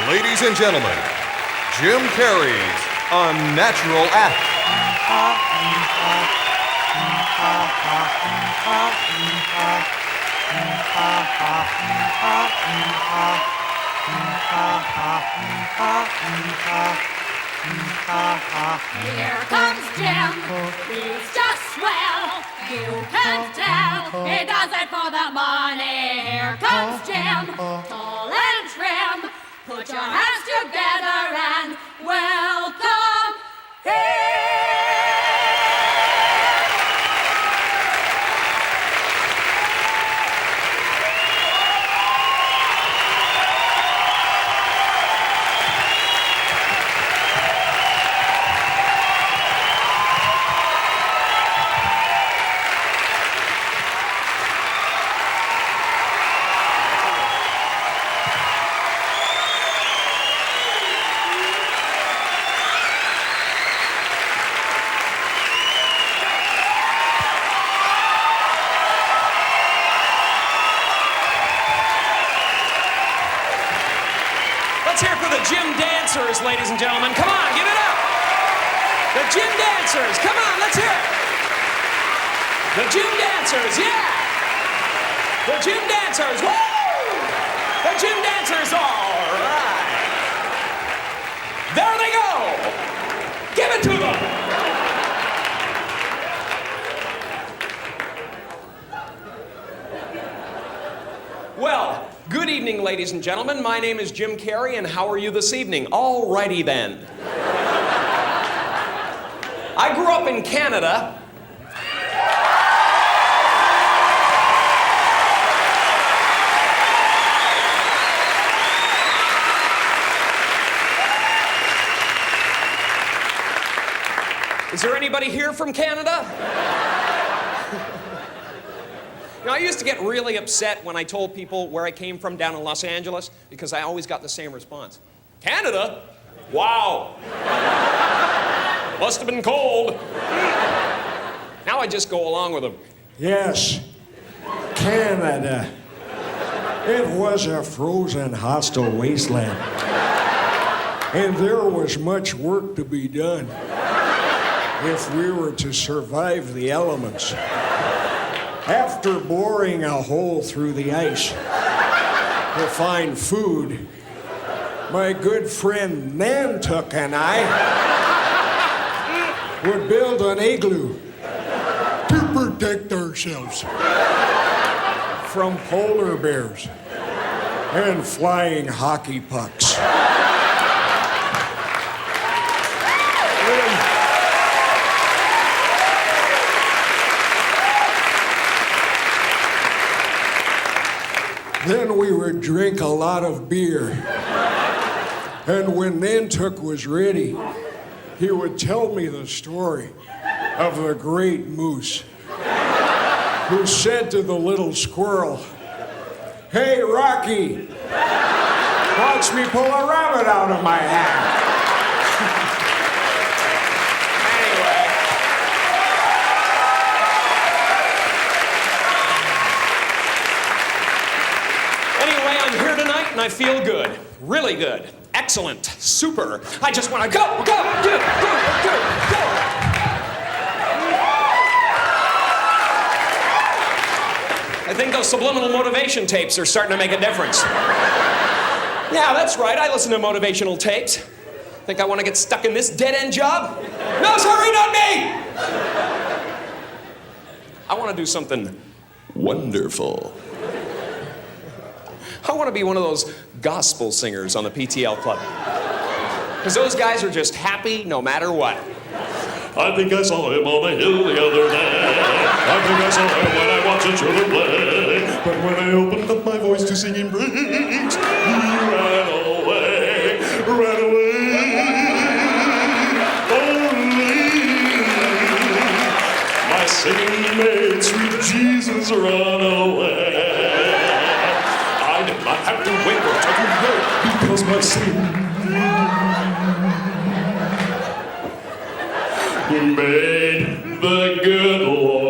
Ladies and gentlemen, Jim Carrey's Unnatural Act. Here comes Jim, he's just swell. You can't tell, he does it for the money. Here comes Jim, tall and trim. Put your hands together and welcome him. Let's hear it for the Gym Dancers, ladies and gentlemen. Come on, give it up. The Gym Dancers, come on, let's hear it. The Gym Dancers, yeah. The Gym Dancers, woo! The Gym Dancers, all right. There they go. Give it to them. Well, good evening, ladies and gentlemen. My name is Jim Carrey, and how are you this evening? All righty then. I grew up in Canada. Is there anybody here from Canada? You know, I used to get really upset when I told people where I came from down in Los Angeles because I always got the same response. Canada? Wow. Must have been cold. Now I just go along with them. Yes, Canada. It was a frozen, hostile wasteland. And there was much work to be done if we were to survive the elements. After boring a hole through the ice to find food, my good friend Nantuck and I would build an igloo to protect ourselves from polar bears and flying hockey pucks. Then we would drink a lot of beer. And when Nantuck was ready, he would tell me the story of the great moose who said to the little squirrel, "Hey, Rocky, watch me pull a rabbit out of my hat." Anyway, I'm here tonight and I feel good. Really good. Excellent. Super. I just want to go. I think those subliminal motivation tapes are starting to make a difference. Yeah, that's right. I listen to motivational tapes. Think I want to get stuck in this dead-end job? No, sorry, not me! I want to do something wonderful. I want to be one of those gospel singers on the PTL Club. Because those guys are just happy no matter what. I think I saw him on the hill the other day. I think I saw him when I watched the children play. But when I opened up my voice to sing in praise, he ran away, ran away. Only my singing made sweet Jesus run away. I did not have to wait until you heard because my sin made the good Lord.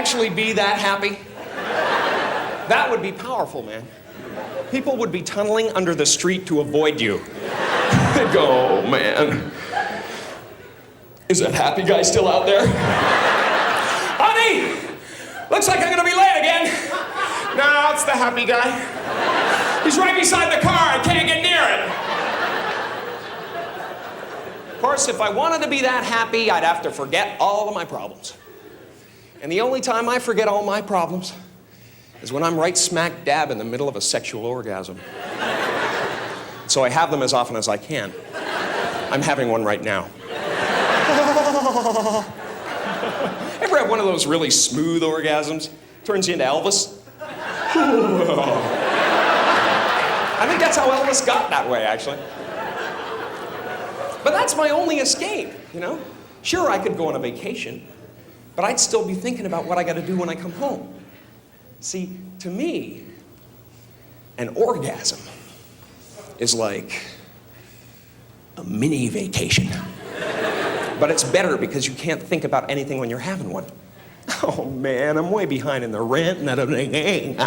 actually be that happy? That would be powerful, man. People would be tunneling under the street to avoid you. They'd go, oh, man. Is that happy guy still out there? Honey! Looks like I'm gonna be late again. No, it's the happy guy. He's right beside the car. I can't get near it. Of course, if I wanted to be that happy, I'd have to forget all of my problems. And the only time I forget all my problems is when I'm right smack dab in the middle of a sexual orgasm. So I have them as often as I can. I'm having one right now. Ever have one of those really smooth orgasms? Turns you into Elvis? I think that's how Elvis got that way, actually. But that's my only escape, you know? Sure, I could go on a vacation, but I'd still be thinking about what I gotta do when I come home. See, to me, an orgasm is like a mini vacation. But it's better because you can't think about anything when you're having one. Oh man, I'm way behind in the rent and everything.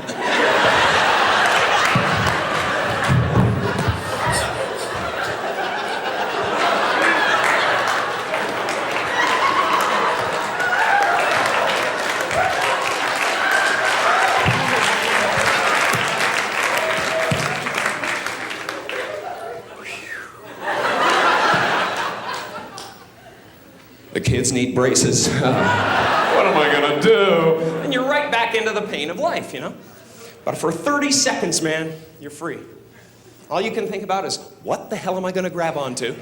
The kids need braces. What am I gonna do? And you're right back into the pain of life, you know? But for 30 seconds, man, you're free. All you can think about is, what the hell am I gonna grab onto?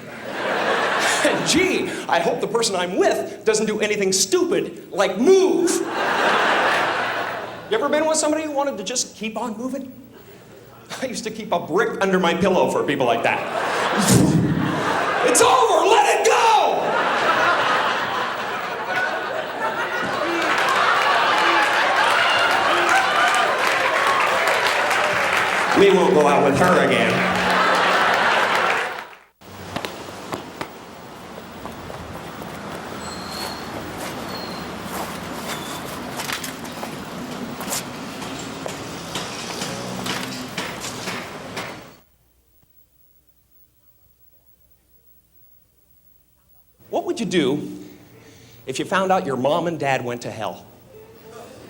And gee, I hope the person I'm with doesn't do anything stupid like move. You ever been with somebody who wanted to just keep on moving? I used to keep a brick under my pillow for people like that. It's over, let it go! We won't go out with her again. What would you do if you found out your mom and dad went to hell?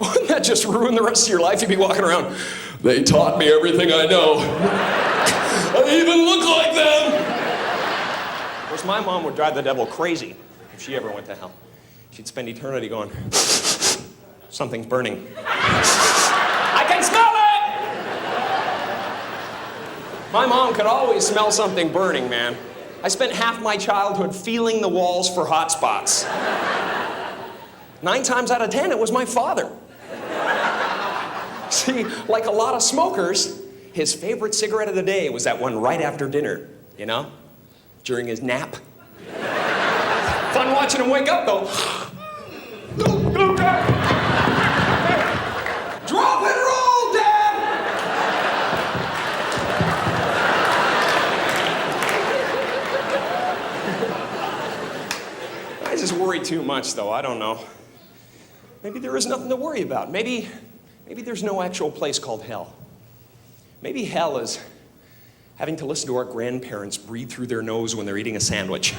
Wouldn't that just ruin the rest of your life? You'd be walking around, they taught me everything I know. I even look like them. Of course, my mom would drive the devil crazy if she ever went to hell. She'd spend eternity going, something's burning. I can smell it! My mom could always smell something burning, man. I spent half my childhood feeling the walls for hot spots. 9 times out of 10, it was my father. See, like a lot of smokers, his favorite cigarette of the day was that one right after dinner, you know? During his nap. Fun watching him wake up, though. Drop and roll, Dad! I just worry too much, though. I don't know. Maybe there is nothing to worry about. Maybe there's no actual place called hell. Maybe hell is having to listen to our grandparents breathe through their nose when they're eating a sandwich.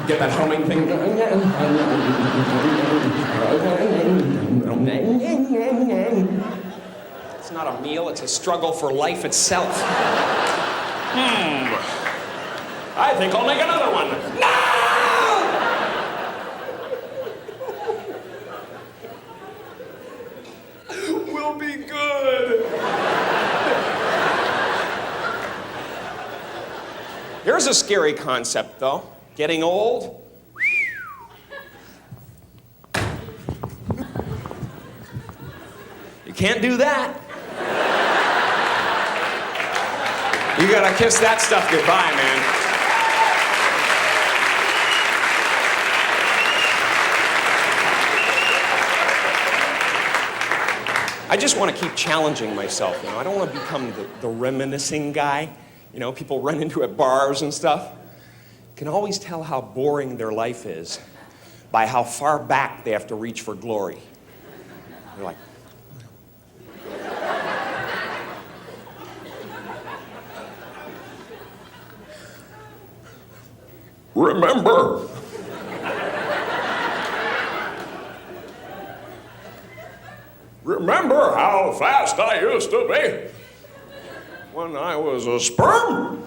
Get that humming thing. It's not a meal, it's a struggle for life itself. I think I'll make another one. No! We'll be good. Here's a scary concept, though. Getting old. You can't do that. You gotta kiss that stuff goodbye, man. I just want to keep challenging myself, you know. I don't want to become the reminiscing guy. You know, people run into at bars and stuff. Can always tell how boring their life is by how far back they have to reach for glory. They're like, Remember how fast I used to be when I was a sperm?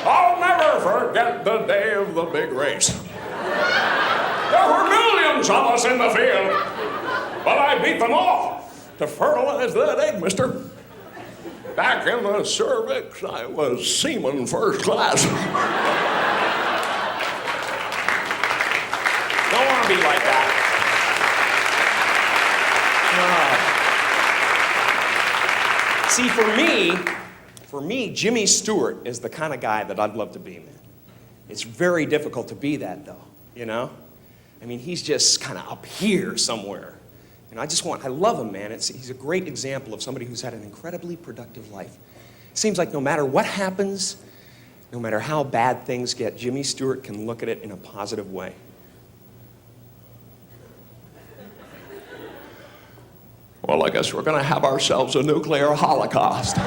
I'll never forget the day of the big race. There were millions of us in the field, but I beat them all to fertilize that egg, mister. Back in the cervix, I was seaman first class. don't want to be like that. See, for me, Jimmy Stewart is the kind of guy that I'd love to be, man. It's very difficult to be that, though, you know? I mean, he's just kind of up here somewhere. And I love him, man. He's a great example of somebody who's had an incredibly productive life. It seems like no matter what happens, no matter how bad things get, Jimmy Stewart can look at it in a positive way. Well, I guess we're going to have ourselves a nuclear holocaust. Well,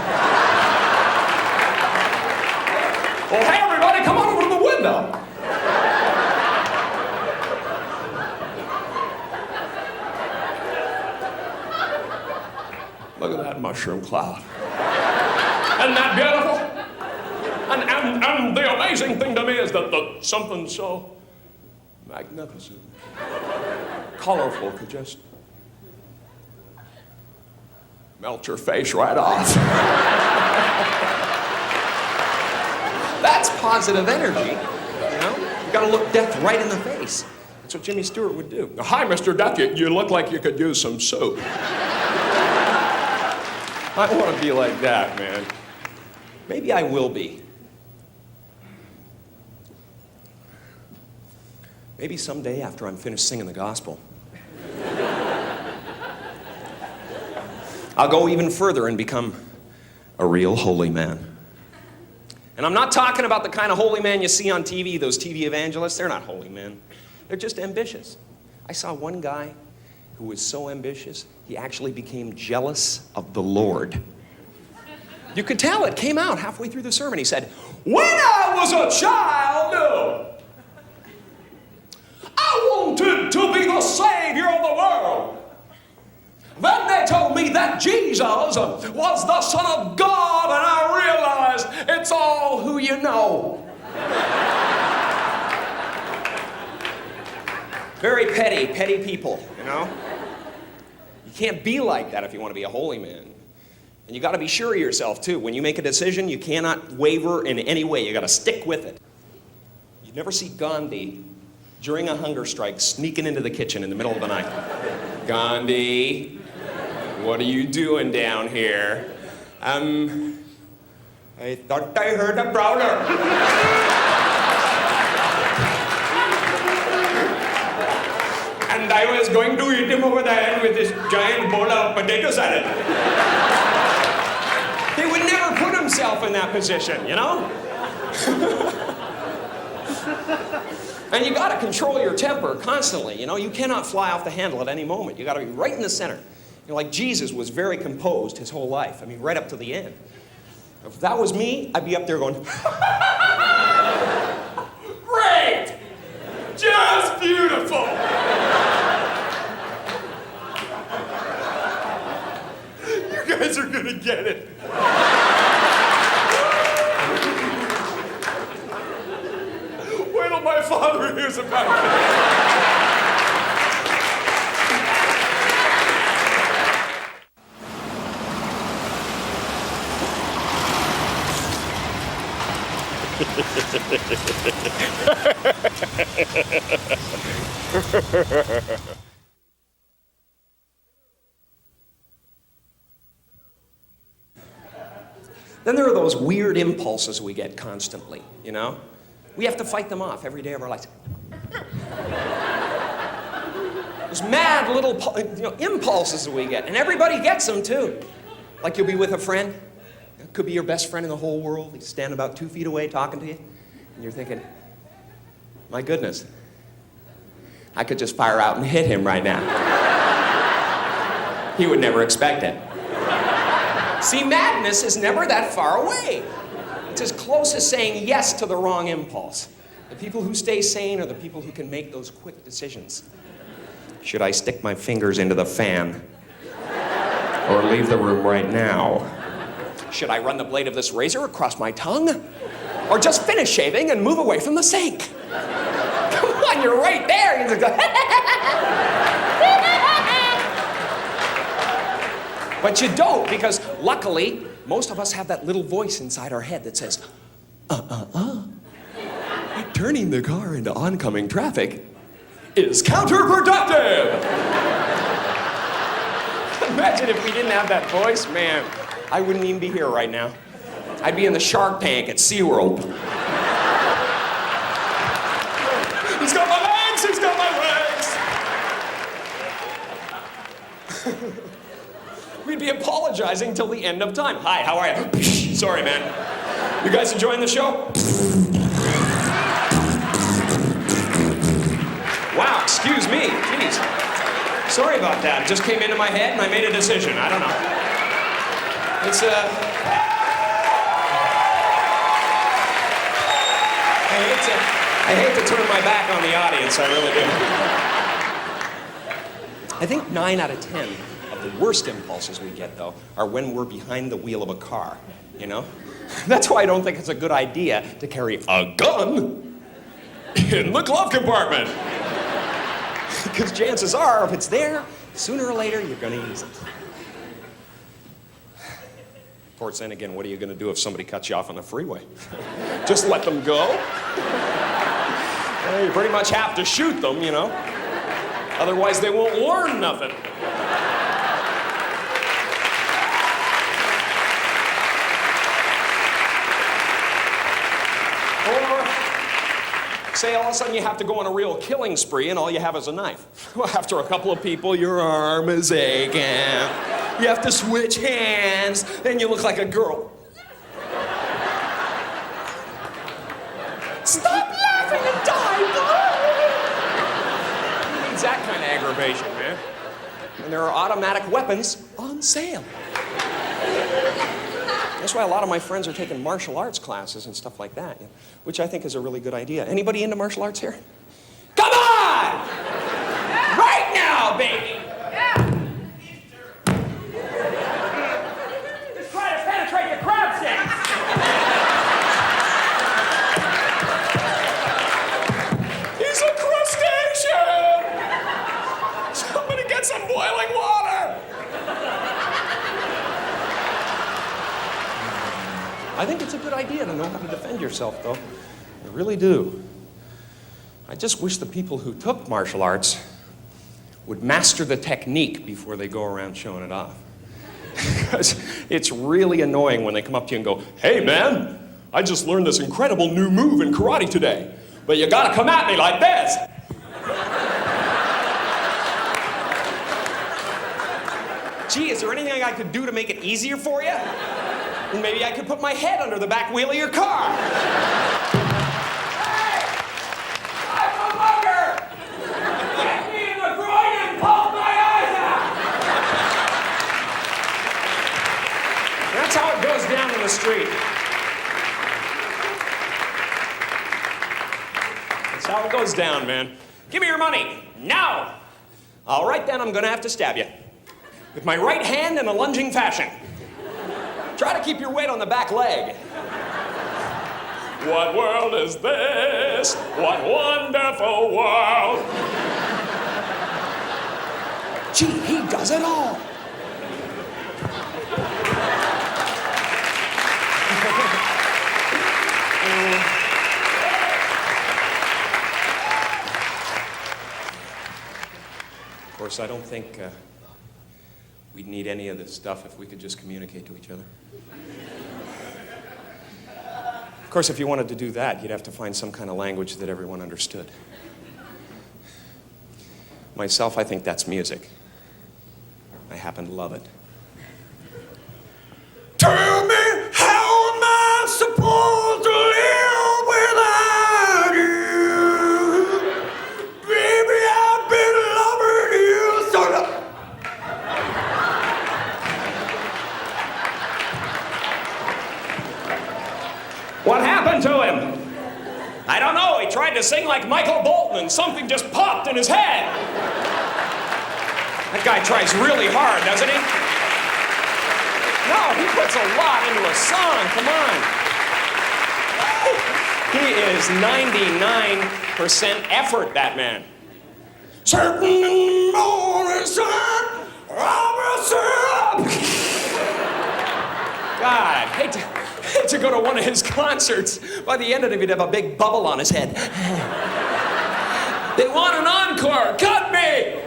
hey, everybody, come on over to the window. Look at that mushroom cloud. Isn't that beautiful? And the amazing thing to me is that something so magnificent, colorful could just melt your face right off. That's positive energy, you know? You gotta look death right in the face. That's what Jimmy Stewart would do. Hi, Mr. Death, you look like you could use some soup. I want to be like that, man. Maybe I will be. Maybe someday after I'm finished singing the gospel, I'll go even further and become a real holy man. And I'm not talking about the kind of holy man you see on TV, those TV evangelists. They're not holy men. They're just ambitious. I saw one guy who was so ambitious, he actually became jealous of the Lord. You could tell it came out halfway through the sermon. He said, When I was a child, I wanted to be the savior of the world. Then they told me that Jesus was the Son of God, and I realized it's all who you know. very petty people, you know? You can't be like that if you want to be a holy man. And you got to be sure of yourself, too. When you make a decision, you cannot waver in any way. You got to stick with it. You never see Gandhi during a hunger strike sneaking into the kitchen in the middle of the night. Gandhi, what are you doing down here? I thought I heard a prowler. And I was going to hit him over the head with this giant bowl of potato salad. He would never put himself in that position, you know? And you gotta control your temper constantly, you know? You cannot fly off the handle at any moment. You gotta be right in the center. You know, like Jesus was very composed his whole life. I mean, right up to the end. If that was me, I'd be up there going, Great! Just beautiful! You guys are gonna get it. Wait till my father hears about it. Then there are those weird impulses we get constantly, you know? We have to fight them off every day of our lives. Those mad little impulses that we get. And everybody gets them, too. Like you'll be with a friend. It could be your best friend in the whole world. He's standing about 2 feet away talking to you. And you're thinking, my goodness, I could just fire out and hit him right now. He would never expect it. See, madness is never that far away. It's as close as saying yes to the wrong impulse. The people who stay sane are the people who can make those quick decisions. Should I stick my fingers into the fan? Or leave the room right now? Should I run the blade of this razor across my tongue? Or just finish shaving and move away from the sink? Come on, you're right there. You just go, but you don't, because luckily, most of us have that little voice inside our head that says, turning the car into oncoming traffic is counterproductive. Imagine if we didn't have that voice, man. I wouldn't even be here right now. I'd be in the Shark Tank at SeaWorld. He's got my legs, he's got my legs. We'd be apologizing till the end of time. Hi, how are you? Sorry, man. You guys enjoying the show? Wow, excuse me. Jeez. Sorry about that. It just came into my head and I made a decision. I don't know. It's, I hate to turn my back on the audience. I really do. I think 9 out of 10 of the worst impulses we get, though, are when we're behind the wheel of a car, you know? That's why I don't think it's a good idea to carry a gun in the glove compartment. Because chances are, if it's there, sooner or later, you're going to use it. Of course, then again, what are you going to do if somebody cuts you off on the freeway? Just let them go? Well, you pretty much have to shoot them, you know? Otherwise, they won't learn nothing. Say all of a sudden you have to go on a real killing spree and all you have is a knife. Well, after a couple of people, your arm is aching. You have to switch hands, and you look like a girl. Stop laughing and die, boy! It's that kind of aggravation, man. And there are automatic weapons on sale. That's why a lot of my friends are taking martial arts classes and stuff like that, which I think is a really good idea. Anybody into martial arts here? Come on! Right now, baby! Just try to penetrate your crab sticks! He's a crustacean! Somebody get some boiling water! I think it's a good idea to know how to defend yourself, though. I really do. I just wish the people who took martial arts would master the technique before they go around showing it off. Because it's really annoying when they come up to you and go, "Hey, man, I just learned this incredible new move in karate today, but you gotta come at me like this." Gee, is there anything I could do to make it easier for you? Maybe I could put my head under the back wheel of your car. Hey! I'm a mugger! Get me in the groin and poke my eyes out! That's how it goes down in the street. That's how it goes down, man. Give me your money, now! All right, then, I'm gonna have to stab you. With my right hand in a lunging fashion. Try to keep your weight on the back leg. What world is this? What wonderful world. Gee, he does it all. Of course, I don't think we'd need any of this stuff if we could just communicate to each other. Of course, if you wanted to do that, you'd have to find some kind of language that everyone understood. Myself, I think that's music. I happen to love it. Tell me, how am I supposed to live without you? Baby, I've been loving you so long. What happened to him? I don't know. He tried to sing like Michael Bolton and something just popped in his head. That guy tries really hard, doesn't he? No, he puts a lot into a song. Come on. He is 99% effort, that man. Certain mornings, God, hate to go to one of his concerts. By the end of it, he'd have a big bubble on his head. They want an encore. Cut me!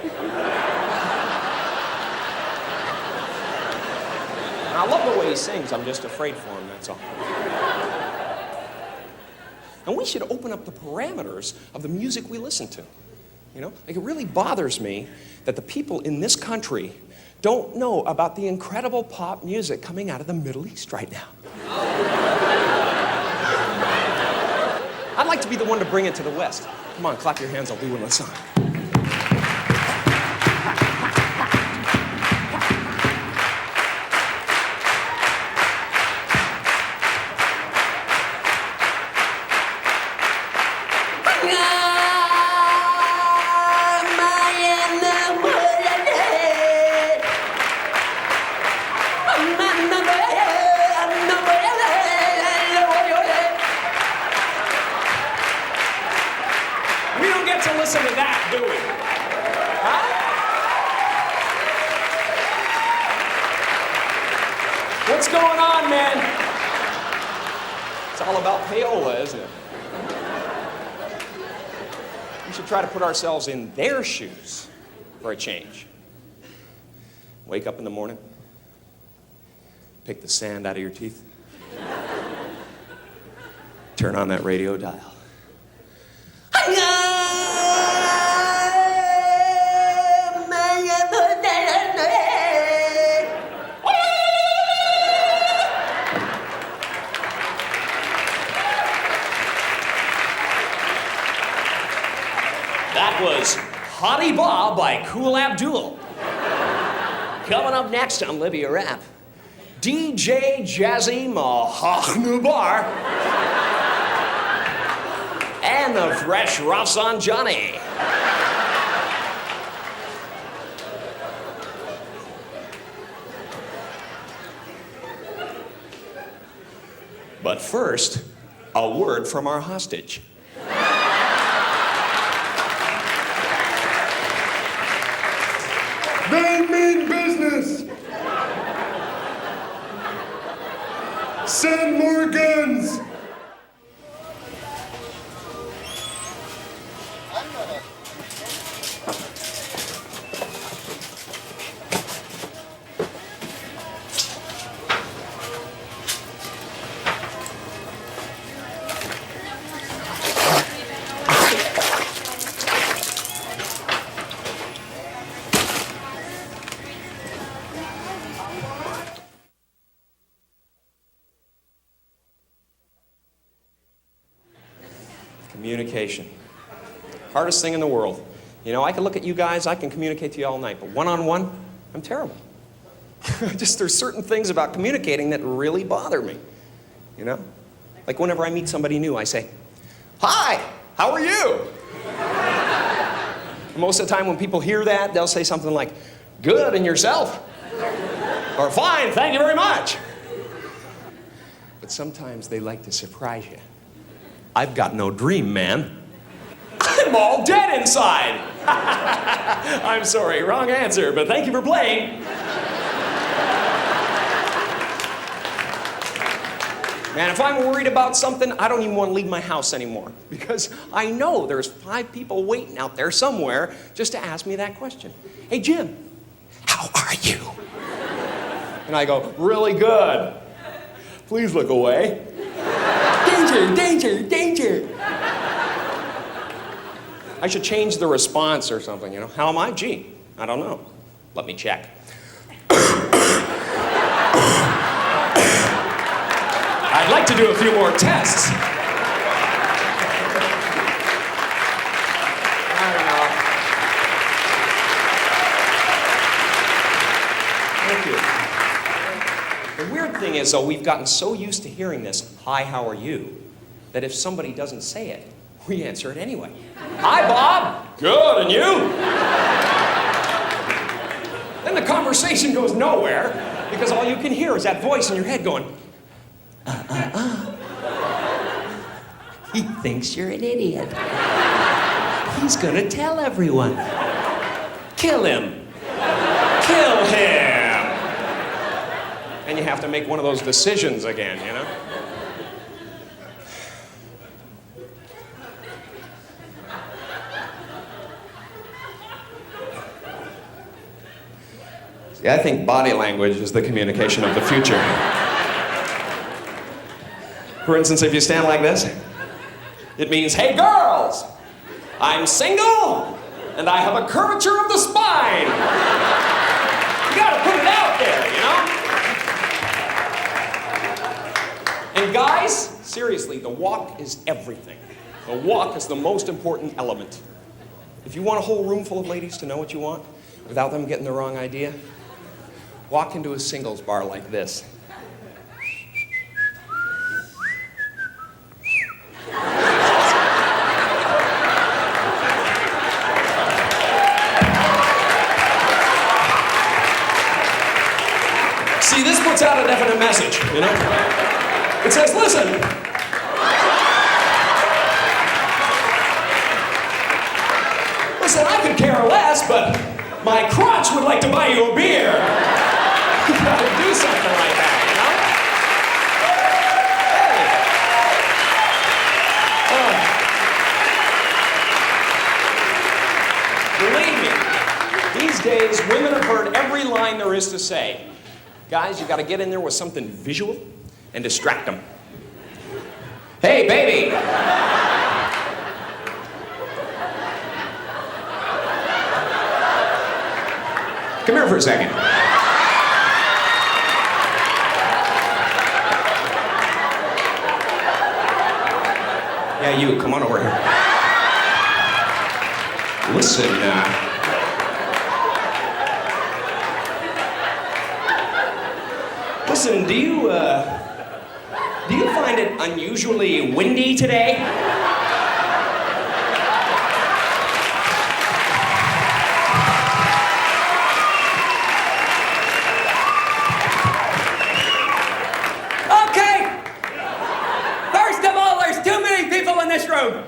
I love the way he sings. I'm just afraid for him, that's all. And we should open up the parameters of the music we listen to. You know, like, it really bothers me that the people in this country don't know about the incredible pop music coming out of the Middle East right now. I'd like to be the one to bring it to the West. Come on, clap your hands, I'll do one with song. We don't get to listen to that, do we? Huh? What's going on, man? It's all about payola, isn't it? We should try to put ourselves in their shoes for a change. Wake up in the morning, pick the sand out of your teeth, turn on that radio dial. That was Hottie Bob by Kool Abdul. Coming up next on Libya Rap, DJ Jazzy Mahachnubar and the Fresh Rafsan Johnny. But first, a word from our hostage. They mean business. Send more guns. Communication. Hardest thing in the world. You know, I can look at you guys, I can communicate to you all night, but one-on-one, I'm terrible. Just there's certain things about communicating that really bother me. You know? Like whenever I meet somebody new, I say, "Hi, how are you?" Most of the time when people hear that, they'll say something like, "Good, and yourself?" Or "Fine, thank you very much." But sometimes they like to surprise you. "I've got no dream, man. I'm all dead inside." I'm sorry, wrong answer, but thank you for playing. Man, if I'm worried about something, I don't even want to leave my house anymore, because I know there's 5 people waiting out there somewhere just to ask me that question. "Hey, Jim, how are you?" And I go, "Really good. Please look away. Danger, danger, danger." I should change the response or something, you know? How am I? Gee, I don't know. Let me check. I'd like to do a few more tests. I don't know. Thank you. The weird thing is, though, we've gotten so used to hearing this, "Hi, how are you?" that if somebody doesn't say it, we answer it anyway. "Hi, Bob." "Good, and you?" Then the conversation goes nowhere because all you can hear is that voice in your head going, He thinks you're an idiot. He's gonna tell everyone. Kill him. Kill him. And you have to make one of those decisions again, you know? See, I think body language is the communication of the future. For instance, if you stand like this, it means, "Hey girls, I'm single and I have a curvature of the spine." You gotta put it out there, you know? And guys, seriously, the walk is everything. The walk is the most important element. If you want a whole room full of ladies to know what you want without them getting the wrong idea, walk into a singles bar like this. See, this puts out a definite message, you know? It says, listen, I could care less, but my crotch would like to buy you a beer. You gotta do something like that, you know? Hey. Believe me, these days, women have heard every line there is to say. Guys, you gotta get in there with something visual and distract them. "Hey, baby." "Come here for a second." "Yeah, you, come on over here. Listen, Listen, do you find it unusually windy today?" "Okay. First of all, there's too many people in this room.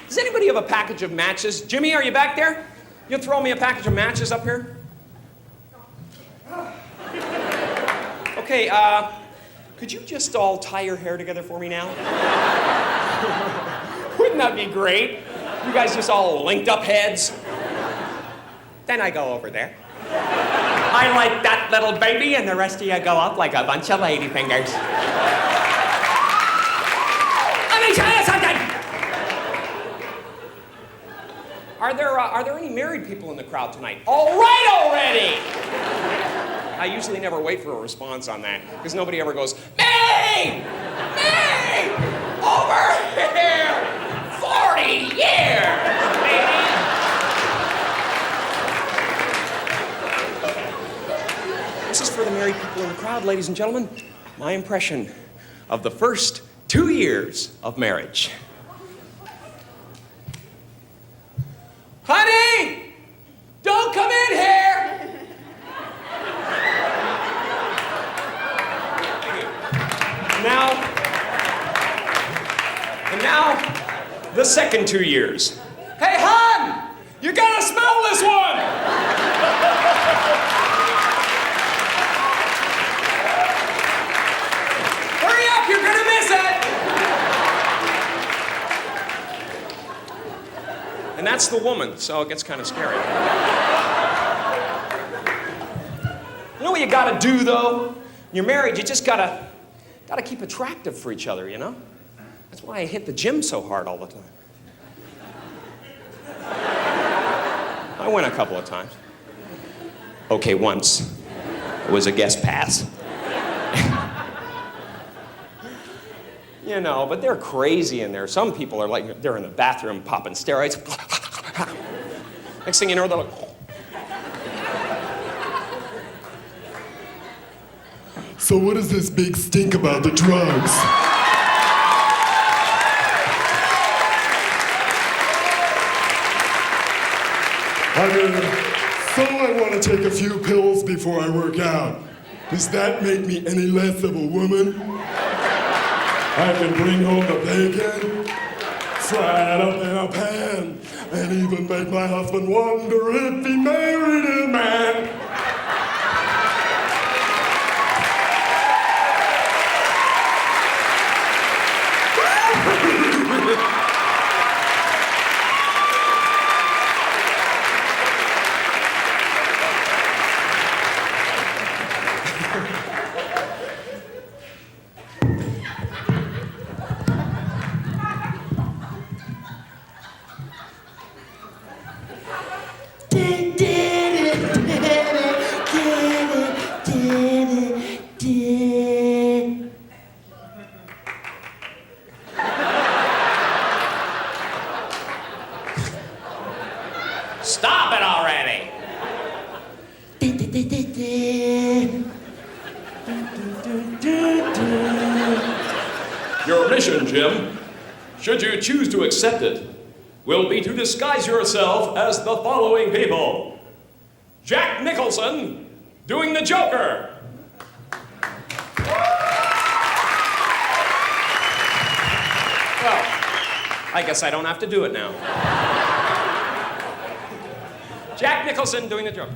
Does anybody have a package of matches? Jimmy, are you back there? You throw me a package of matches up here? Okay, could you just all tie your hair together for me now? Wouldn't that be great? You guys just all linked up heads. Then I go over there. I like that little baby, and the rest of you go up like a bunch of ladyfingers. Let me tell you something! Are there any married people in the crowd tonight? All right already! I usually never wait for a response on that, because nobody ever goes, "Me! Me! Over here! 40 years, baby!" This is for the married people in the crowd, ladies and gentlemen. My impression of the first 2 years of marriage. "Honey, don't come in here." Now, the second 2 years. "Hey, hon, you gotta smell this one." "Hurry up, you're gonna miss it." And that's the woman, so it gets kind of scary. You know what you gotta do, though? You're married, you just gotta keep attractive for each other, you know? That's why I hit the gym so hard all the time. I went a couple of times. Okay, once. It was a guest pass. You know, but they're crazy in there. Some people are like, they're in the bathroom popping steroids. Next thing you know, they're like, So what is this big stink about the drugs? So I want to take a few pills before I work out. Does that make me any less of a woman? I can bring home the bacon, fry it up in a pan, and even make my husband wonder if he married a man. stop it already! Your mission, Jim, should you choose to accept it, will be to disguise yourself as the following people. Jack Nicholson, doing the Joker. Well, I guess I don't have to do it now. Jack Nicholson doing the Joker.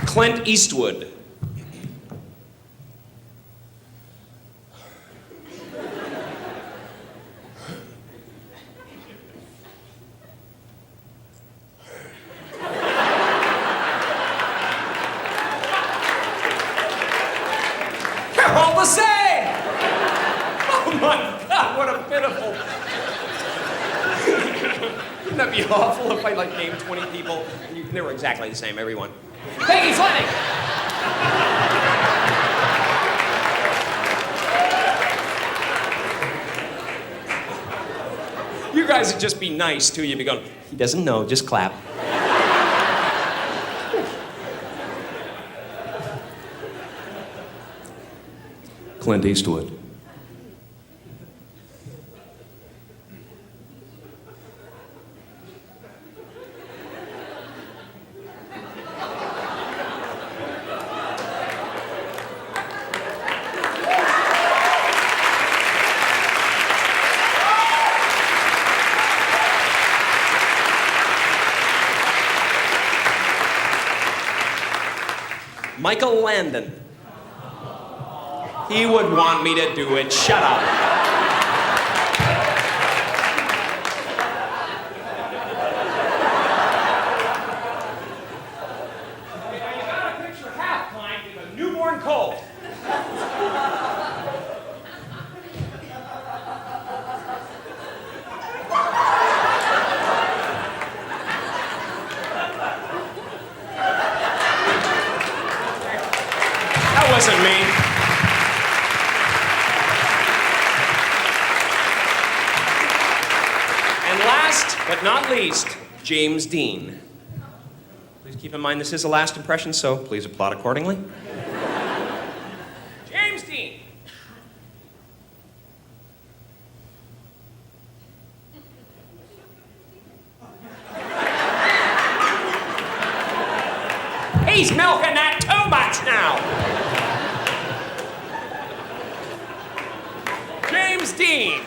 Clint Eastwood. They're all the same! Oh my God, what a pitiful. Wouldn't that be awful if I named 20 people and they were exactly the same, everyone? Peggy Fleming! You guys would just be nice, too. You'd be going, he doesn't know, just clap. Clint Eastwood. Michael Landon. He would want me to do it. Shut up. You got a picture half pint with a newborn colt. That wasn't me. And last but not least, James Dean. Please keep in mind this is a last impression, so please applaud accordingly. James Dean. He's milking that too much now. James Dean.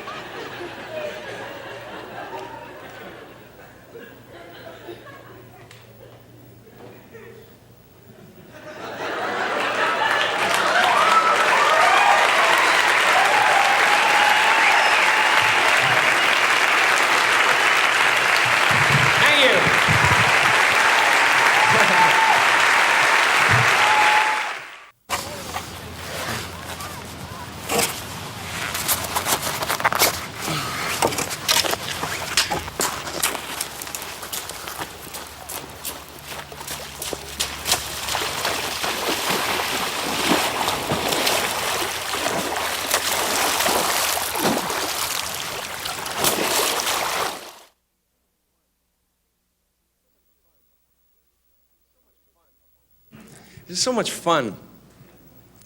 It's so much fun.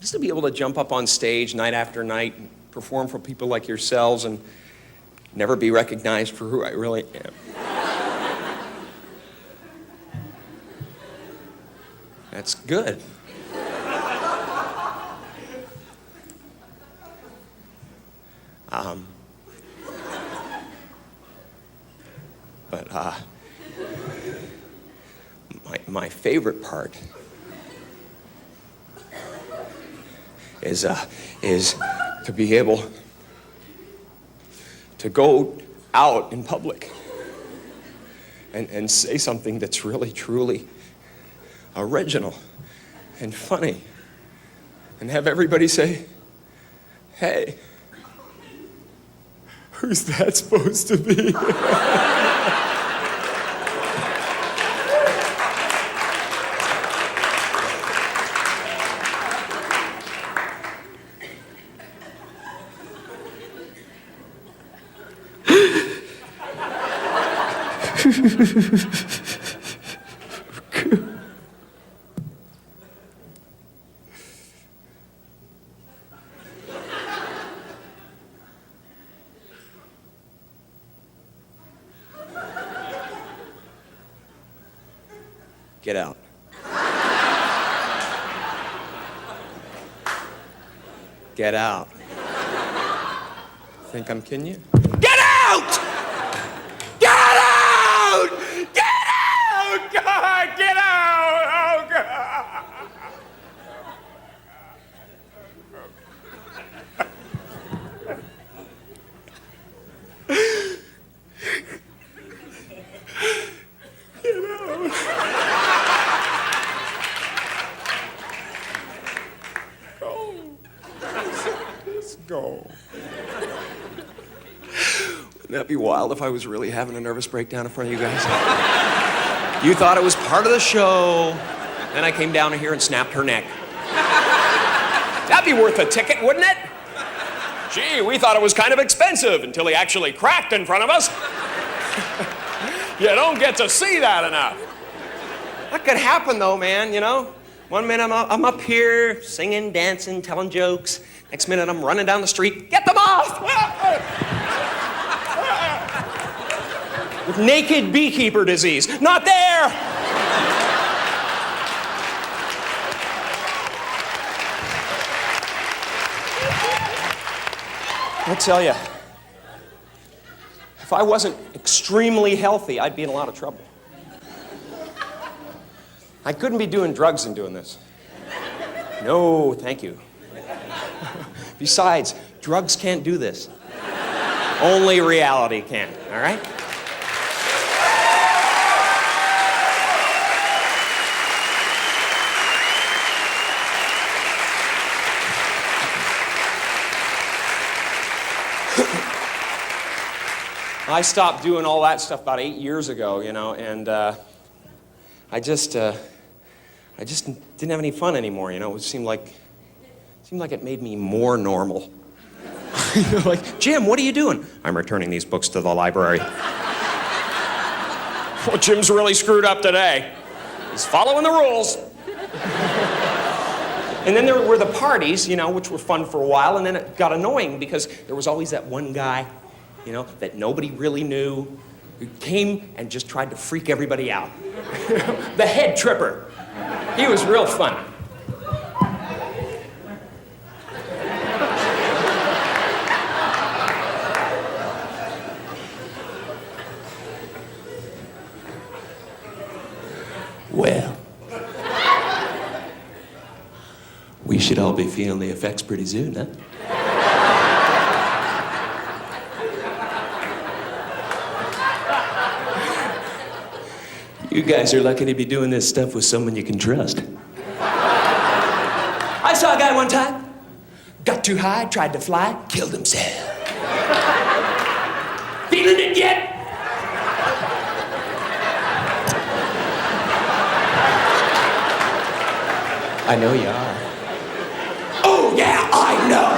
Just to be able to jump up on stage night after night and perform for people like yourselves and never be recognized for who I really am. That's good. But my favorite part is to be able to go out in public and say something that's really, truly original and funny and have everybody say, hey, who's that supposed to be? Get out. Get out. Think I'm kidding you? Get out! Get out! Get out! God, get out! Oh, God! Go. Wouldn't that be wild if I was really having a nervous breakdown in front of you guys? You thought it was part of the show, then I came down here and snapped her neck. That'd be worth a ticket, wouldn't it? Gee, we thought it was kind of expensive until he actually cracked in front of us. You don't get to see that enough. That could happen though, man, you know? One minute I'm up here singing, dancing, telling jokes. Next minute, I'm running down the street. Get them off! With naked beekeeper disease. Not there! I'll tell you, if I wasn't extremely healthy, I'd be in a lot of trouble. I couldn't be doing drugs and doing this. No, thank you. Besides, drugs can't do this. Only reality can, all right? I stopped doing all that stuff about 8 years ago, you know, and I just didn't have any fun anymore, you know. It seemed like it made me more normal. Like, Jim, what are you doing? I'm returning these books to the library. Well, Jim's really screwed up today. He's following the rules. And then there were the parties, you know, which were fun for a while, and then it got annoying because there was always that one guy, you know, that nobody really knew, who came and just tried to freak everybody out. The head tripper. He was real fun. Well, we should all be feeling the effects pretty soon, huh? You guys are lucky to be doing this stuff with someone you can trust. I saw a guy one time, got too high, tried to fly, killed himself. Feeling it yet? I know you are. Oh, yeah, I know.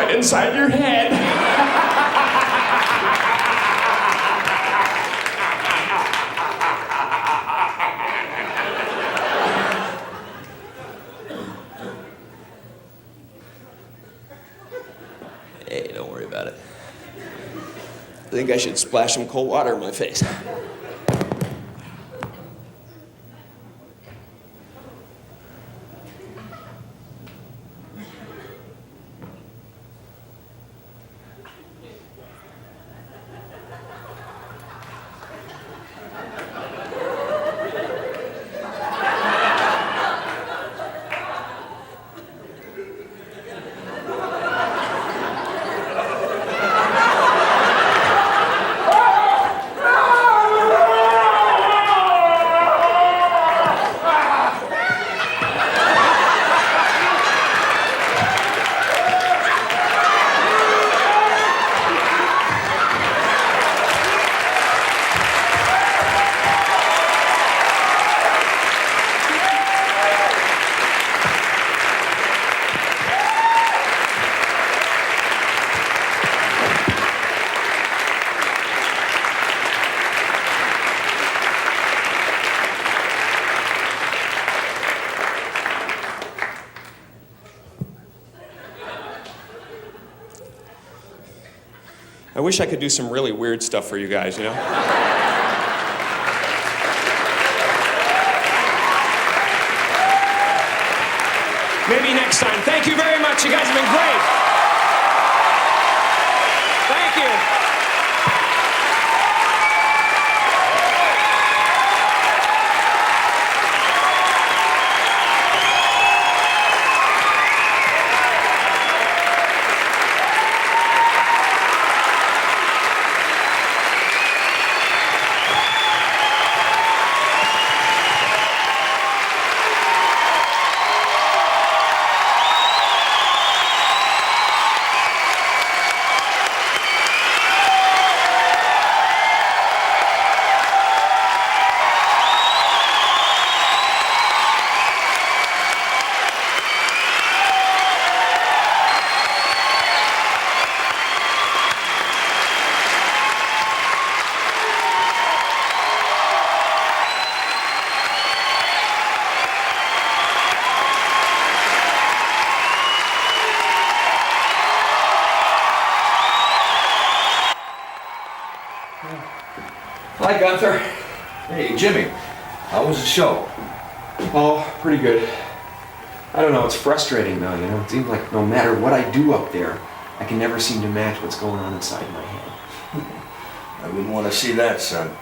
right inside your head. Hey, don't worry about it. I think I should splash some cold water in my face. I wish I could do some really weird stuff for you guys, you know? Maybe next time. Thank you very much. You guys have been great. Thank you. Hi, Gunther. Hey, Jimmy. How was the show? Oh, pretty good. I don't know, it's frustrating though, you know? It seems like no matter what I do up there, I can never seem to match what's going on inside my head. I wouldn't want to see that, son.